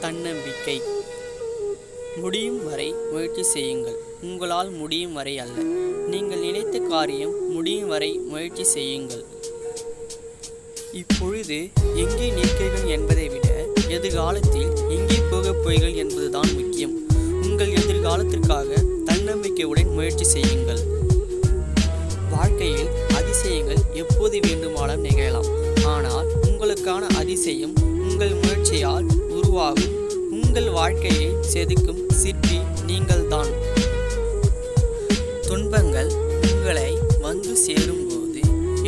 தன்னம்பிக்கை. முடியும் வரை முயற்சி செய்யுங்கள். உங்களால் முடியும் வரை அல்ல, நீங்கள் நினைத்த காரியம் முடியும் வரை முயற்சி செய்யுங்கள். இப்பொழுது எங்கே நிற்கிறீர்கள் என்பதை விட எதிர்காலத்தில் எங்கே போகப் போகிறீர்கள் என்பதுதான் முக்கியம். உங்கள் எதிர்காலத்திற்காக தன்னம்பிக்கையுடன் முயற்சி செய்யுங்கள். வாழ்க்கையில் அதிசயங்கள் எப்போது வேண்டுமானாலும் நிகழலாம். ஆனால் உங்களுக்கான அதிசயம் உங்கள் முயற்சியால் உருவாகும். உங்கள் வாழ்க்கையை செதுக்கும் சிற்பி நீங்கள்தான். துன்பங்கள் உங்களை வந்து சேரும்போது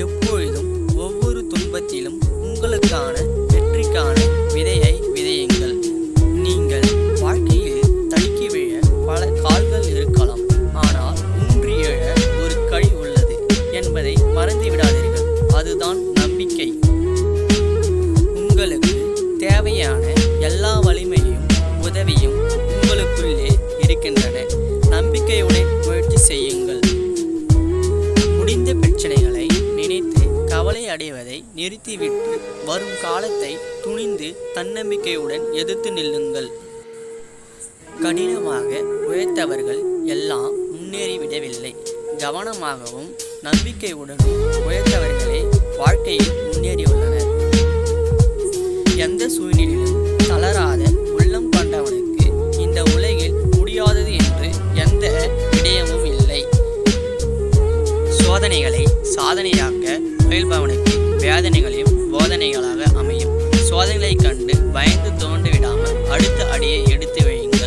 எப்பொழுதும் ஒவ்வொரு துன்பத்திலும் உங்களுக்கான வெற்றிக்கான விதையை விதையுங்கள். நீங்கள் வாழ்க்கையில் தடுக்கி விழ பல கால்கள் இருக்கலாம், ஆனால் ஊன்றி எழ ஒரு கை உள்ளது என்பதை மறந்து விடாதீர்கள். அதுதான் நம்பிக்கை. உங்களுக்கு தேவையான எல்லா வலிமையும் உதவியும் உங்களுக்குள்ளே இருக்கின்றன. நம்பிக்கையுடன் முயற்சி செய்யுங்கள். முடிந்த பிரச்சனைகளை நினைத்து கவலை அடைவதை நிறுத்திவிட்டு வரும் காலத்தை துணிந்து தன்னம்பிக்கையுடன் எதிர்த்து நில்லுங்கள். கடினமாக உழைத்தவர்கள் எல்லாம் முன்னேறிவிடவில்லை. கவனமாகவும் நம்பிக்கையுடனும் உழைத்தவர்களே வாழ்க்கையில் முன்னேறியுள்ளனர். எந்த சூழ்நிலையிலும் தளராத உள்ளம் கொண்டவனுக்கு இந்த உலகில் முடியாதது என்று எந்த விடயமும் இல்லை. சோதனைகளை சாதனையாக்க முயல்பவனுக்கு வேதனைகளையும் போதனைகளாக அமையும். சோதனைகளை கண்டு பயந்து தோண்டு விடாமல் அடுத்த அடியை எடுத்து வையுங்கள்.